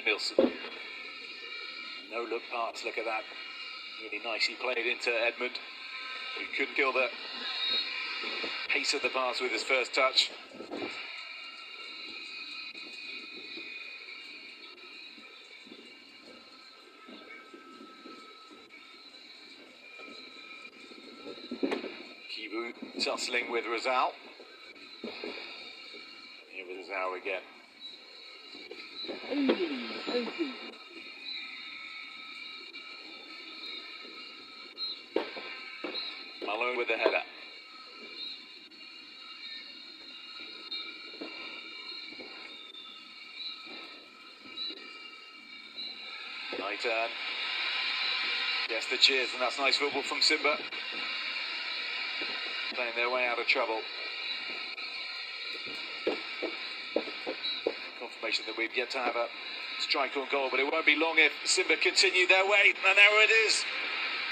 Nielsen. No look pass, look at that. Really nicely played into Edmund, who couldn't kill the pace of the pass with his first touch. Kibu tussling with Rizal. Here with Rizal again. Malone with the header. Nice turn. Yes, the cheers, and that's nice football from Simba. Playing their way out of trouble. Confirmation that we've yet to have a strike on goal, but it won't be long if Simba continue their way. And there it is.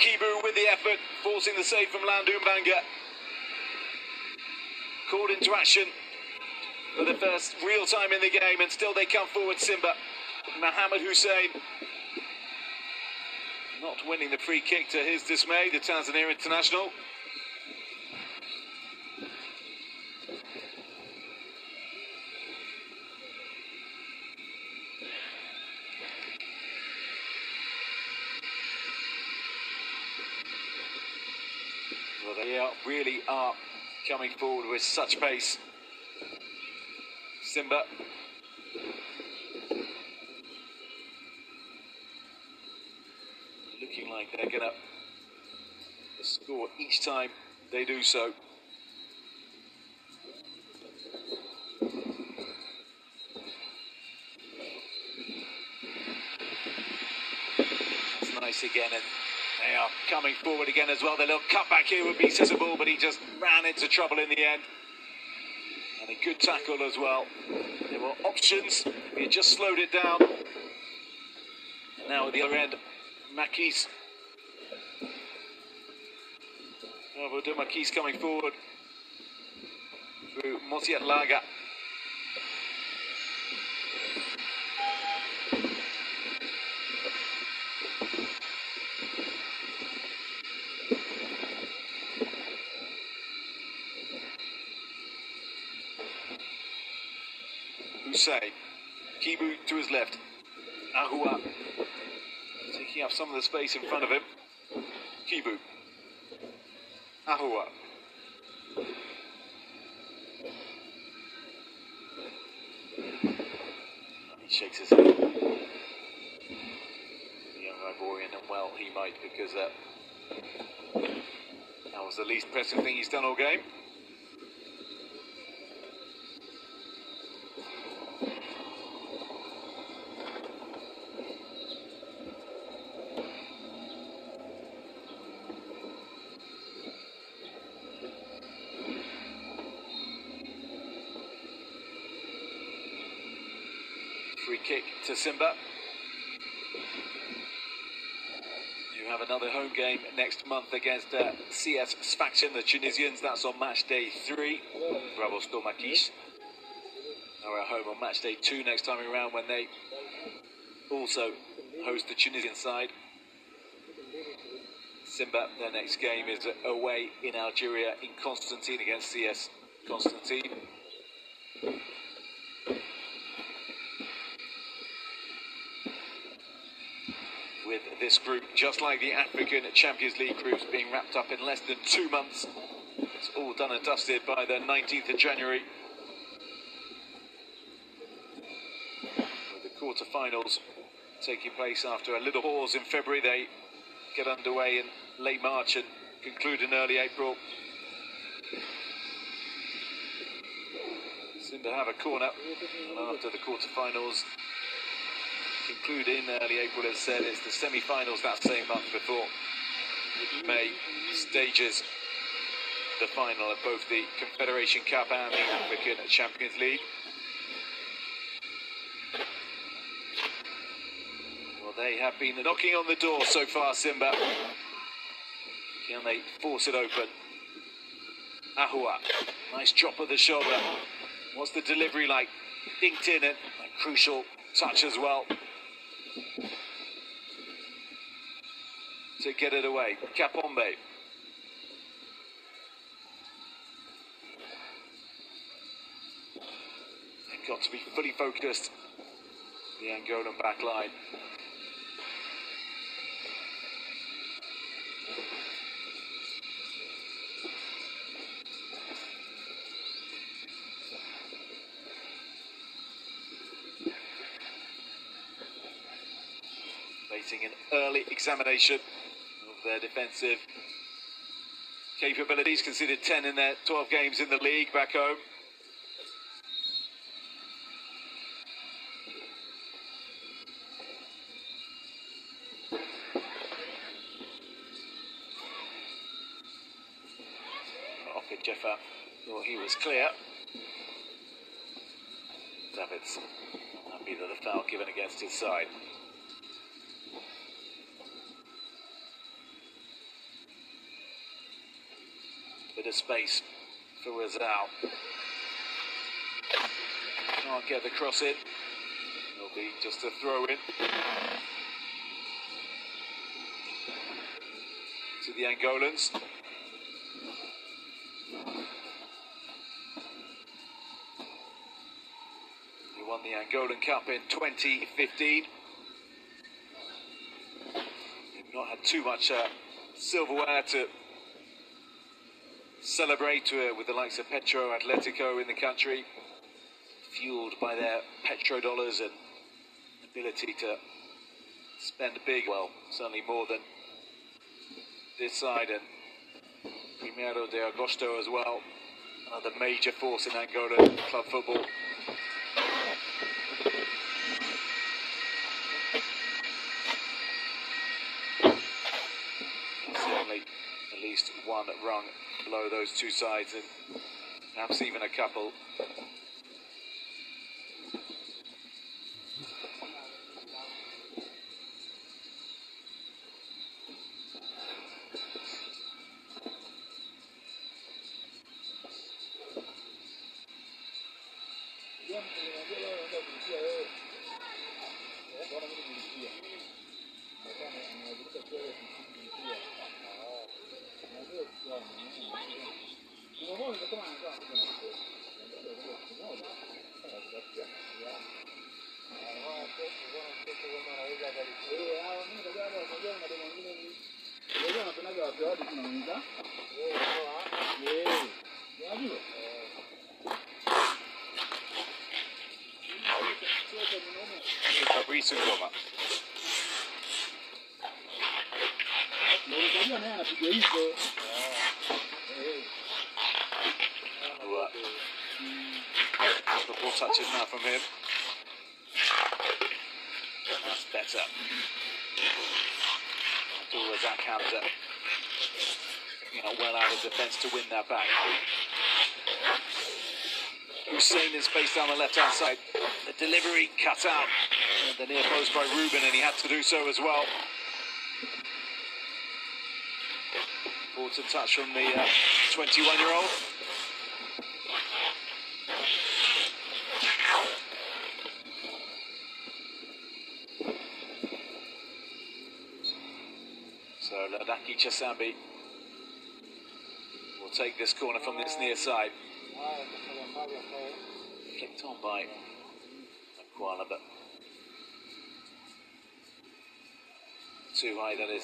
Kibu with the effort, forcing the save from Landumbanga. Called into action for the first real time in the game, and still they come forward, Simba. Mohamed Hussein not winning the free kick to his dismay, the Tanzania international. Well, they really are coming forward with such pace. Simba. Looking like they're going to score each time they do so. That's nice again, and they are coming forward again as well. The little cutback here would be sensible, but he just ran into trouble in the end. And a good tackle as well. There were options, he just slowed it down. And now at the other end, Makis. Makis coming forward through Mosiat Laga. Hussein. Kibu to his left. Ahua. Taking up some of the space in front of him. Kibu. Ahua. He shakes his head. The young Ivorian, and well he might, because that was the least pressing thing he's done all game. Free kick to Simba. You have another home game next month against CS Sfaxien, the Tunisians. That's on match day 3. BRAVOS Makis are at home on match day 2 next time around, when they also host the Tunisian side. Simba, their next game is away in Algeria in Constantine against CS Constantine. With this group, just like the African Champions League groups, being wrapped up in less than 2 months. It's all done and dusted by the 19th of January. With the quarter-finals taking place after a little pause in February, they get underway in late March and conclude in early April. Simba have a corner, and after the quarter-finals conclude in early April, as said, it's the semi-finals that same month before May stages the final of both the Confederation Cup and the African Champions League. Well, they have been knocking on the door so far, Simba. Can they force it open? Ahua, nice drop of the shoulder. What's the delivery like? Dinked in, and a crucial touch as well. to get it away. Kapombe. They've got to be fully focused. The Angolan back line. An early examination of their defensive capabilities, considered 10 in their 12 games in the league back home. Jeffa thought he was clear. Davids happy that the foul given against his side. Bit of space for Rizal. Can't get the cross in. It'll be just a throw in to the Angolans. He won the Angolan Cup in 2015. They've not had too much silverware to celebrate with the likes of Petro Atletico in the country, fueled by their petrodollars and ability to spend big, well, certainly more than this side, and Primero de Agosto as well, another major force in Angolan club football. Certainly at least one rung below those two sides, and perhaps even a couple. Couple touches now from him. That's better. Abdullah Hamza well out of defence to win that back. Hussein is spaced down the left-hand side. The delivery cut out. And the near post by Ruben, and he had to do so as well. Important touch from the 21-year-old. So Ladaki Chasambi will take this corner from this near side. Flicked on by Kuala, but too high, that is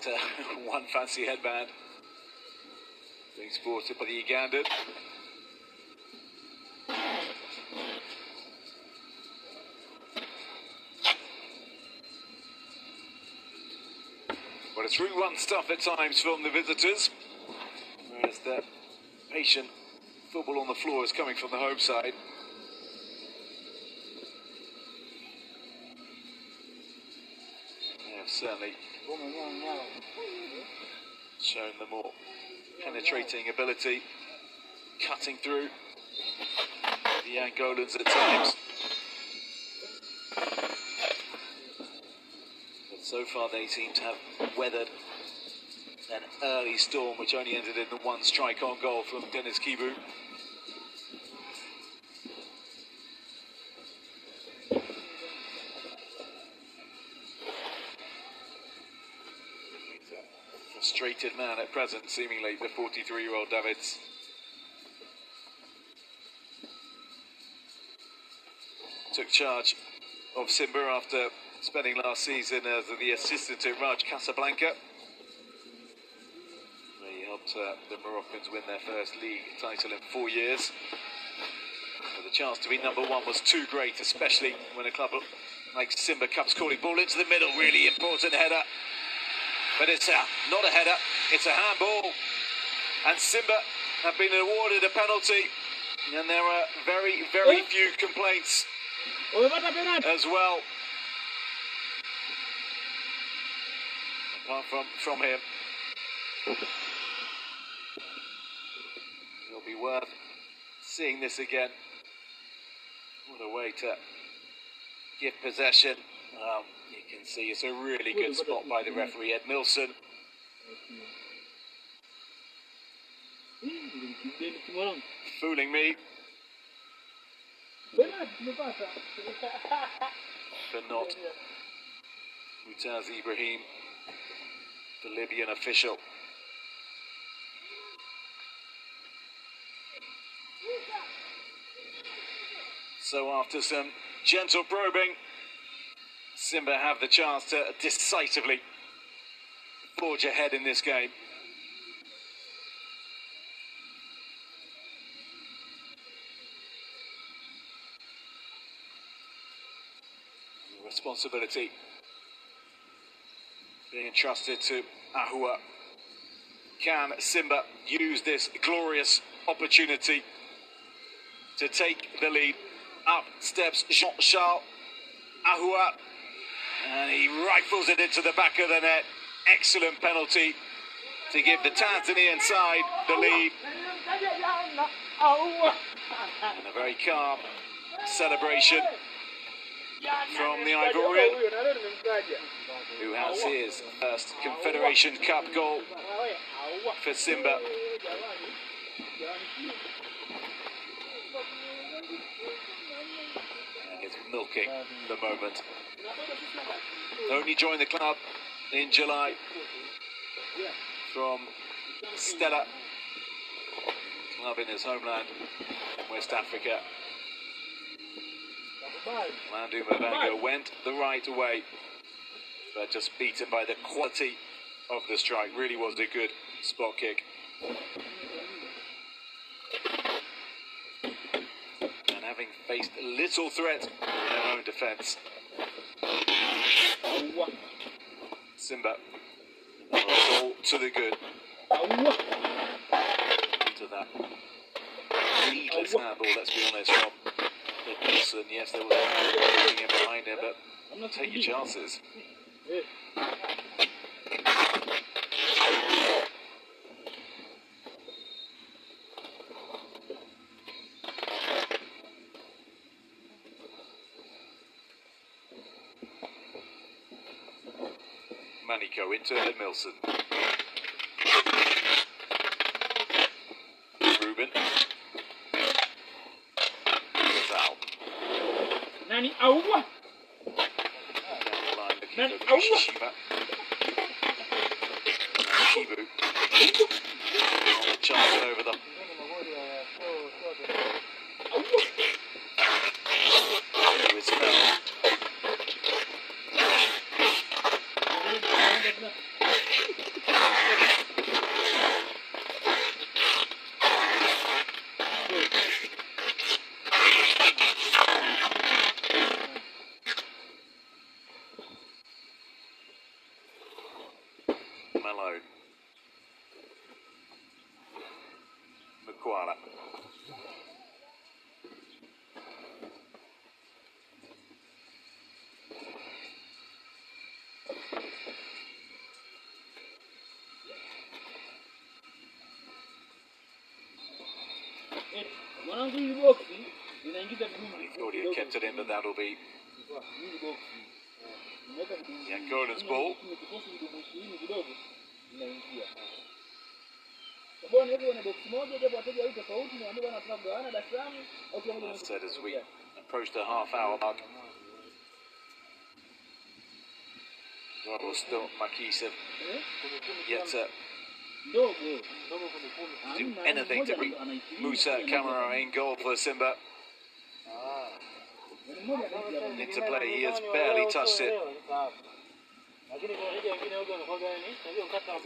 one fancy headband being sported by the Ugandan. Well, it's Route 1 stuff at times from the visitors, whereas the patient football on the floor is coming from the home side. They have certainly shown the more penetrating ability, cutting through the Angolans at times. But so far they seem to have weathered an early storm which only ended in the one strike on goal from Dennis Kibu. frustrated man at present, seemingly, the 43-year-old Davids. Took charge of SIMBA after spending last season as the assistant to Raj Casablanca. He helped the Moroccans win their first league title in 4 years. But the chance to be number one was too great, especially when a club like SIMBA comes calling. Ball into the middle, really important header. But it's not a header, it's a handball. And SIMBA have been awarded a penalty. And there are very, very few complaints as well. Apart from him. It'll be worth seeing this again. What a way to give possession. You can see it's a really good spot by the referee, Ed Milson. Fooling me. But not Mutaz Ibrahim, the Libyan official. So after some gentle probing, SIMBA have the chance to decisively forge ahead in this game. Responsibility being entrusted to Ahua. Can SIMBA use this glorious opportunity to take the lead? Up steps Jean-Charles Ahua, and he rifles it into the back of the net. Excellent penalty to give the Tanzanian side the lead. And a very calm celebration from the Ivorian, who has his first Confederation Cup goal for SIMBA. And is milking the moment. Only joined the club in July from Stella, club in his homeland in West Africa. Landu Mavanga went the right way, but just beaten by the quality of the strike. Really was a good spot kick. And having faced little threat in their own defence, SIMBA all to the good. To that needless handball, let's be honest, from Wilson. Yes, there was a in behind him, but take your chances. Maniko into Milson. Ruben. Nani Awa. Down the line looking for Kishiba. Kibu. Charging over them. There is Mel. Malone. Makwala. He thought he had kept it in, but that'll be Angolan's ball. That said, as we approach the half-hour mark, well, still Makis have yet to Do anything to bring Musa Kamara in goal for Simba. Into play, he has barely touched it. It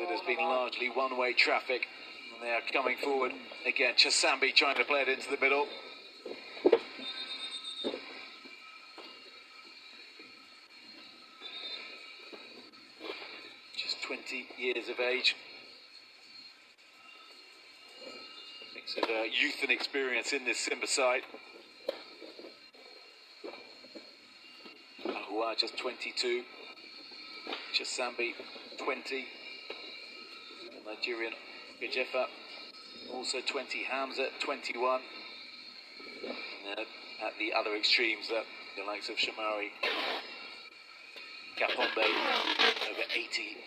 has been largely one-way traffic, and they are coming forward again. Chasambi trying to play it into the middle. Just 20 years of age. Mix of youth and experience in this Simba side. Ahua just 22. Chasambi 20. The Nigerian Gajefa also 20. Hamza 21. And at the other extremes, the likes of Shamari Kapombe, over 80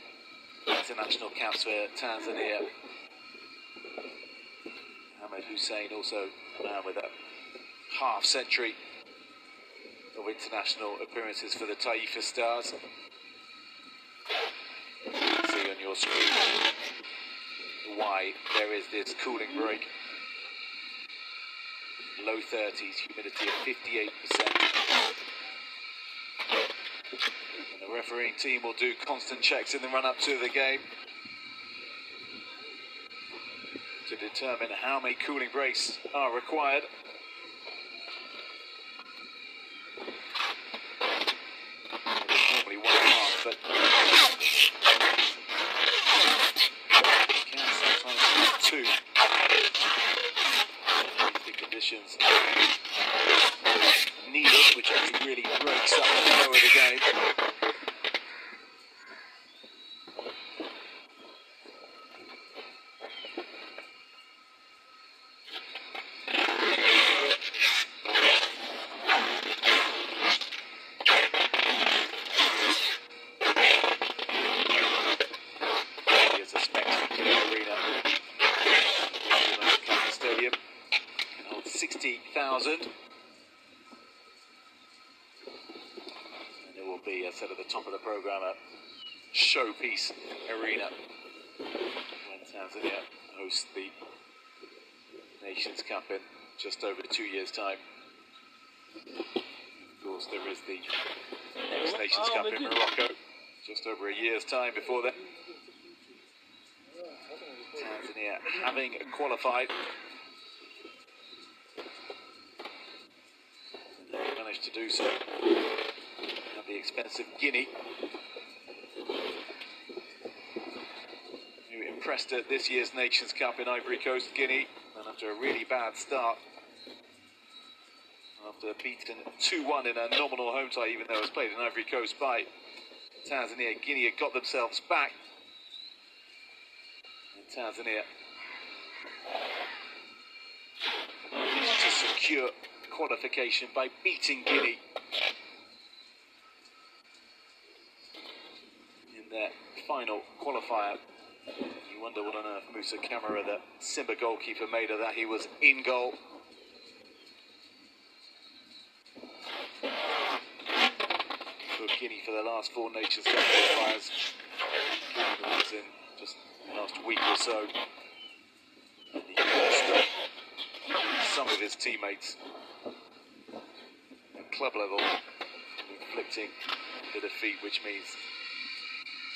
international caps for Tanzania. Ahmed Hussein, also a man with a half-century of international appearances for the Taifa Stars. You can see on your screen why there is this cooling break. Low 30s, humidity of 58%. And the refereeing team will do constant checks in the run-up to the game to determine how many cooling breaks are required. It is normally 1.5, but it can sometimes be 2. The conditions needed, which actually really breaks up the flow of the game. Here's a spectacular arena. The stadium can hold 60,000. And it will be, as I said at the top of the programme, a showpiece arena when Tanzania hosts the Nations Cup in just over 2 years' time. Of course, there is the next Nations Cup in Morocco, just over a year's time before that. Tanzania having qualified. They managed to do so at the expense of Guinea, who impressed at this year's Nations Cup in Ivory Coast. Guinea, and after a really bad start, after beaten 2-1 in a nominal home tie, even though it was played in Ivory Coast by Tanzania, Guinea had got themselves back. And Tanzania managed to secure qualification by beating Guinea in their final qualifier. You wonder what on earth Musa Kamara, the Simba goalkeeper, made of that. He was in goal. For Guinea for the last 4 Nations Cup qualifiers. That was in just last week or so. And he lost some of his teammates at club level, inflicting the defeat, which means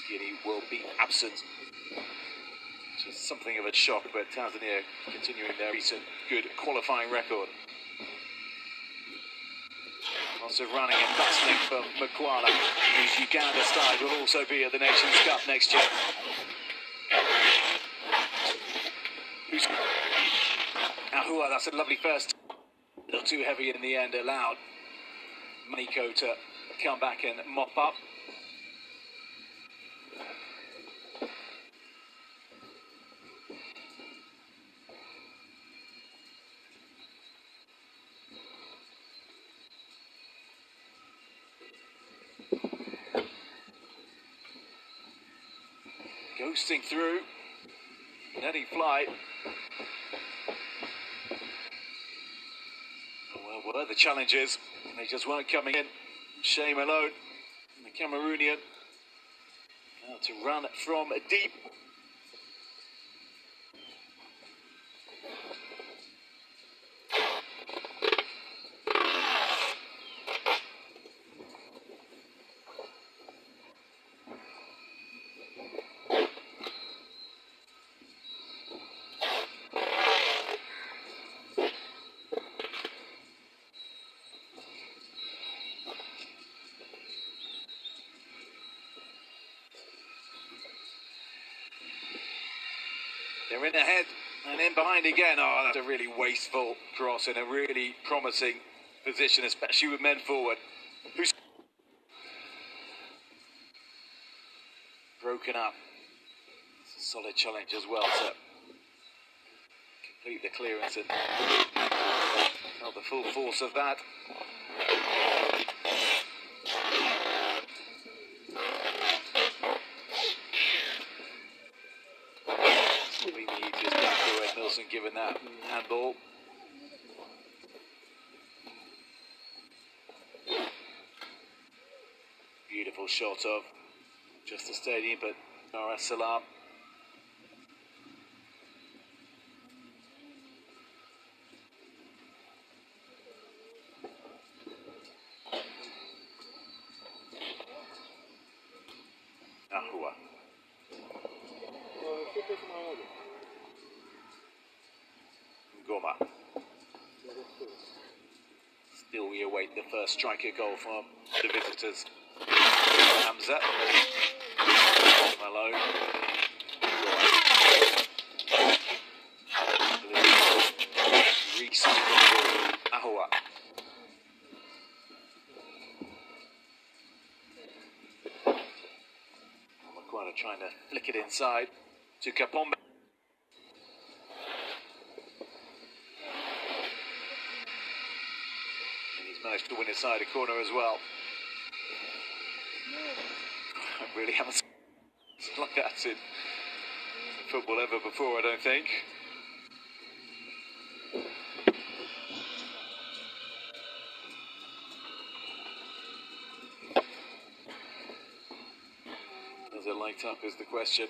Guinea will be absent. Which is something of a shock, but Tanzania continuing their recent good qualifying record. Also running and bustling for Mkwala, whose Uganda side will also be at the Nations Cup next year. Ahua, that's a lovely first. A little too heavy in the end, allowed Maniko to come back and mop up. Ghosting through, netting fly. Well, what are the challenges? They just weren't coming in. Shame alone. And the Cameroonian now to run from deep. They're in ahead and in behind again. Oh, that's a really wasteful cross in a really promising position, especially with men forward. Who's broken up. It's a solid challenge as well to complete the clearance and felt the full force of that. Probably the easiest back to Ed Milson given that handball. Beautiful shot of just the stadium, but Dar es Salaam. Ahua. Goma. Still we await the first striker goal from the visitors. Hamza. Malone. Reese. Ahua. Maguire trying to flick it inside to Kapombe. And he's managed to win inside a corner as well. I really haven't seen something like that in football ever before, I don't think. Does it light up is the question.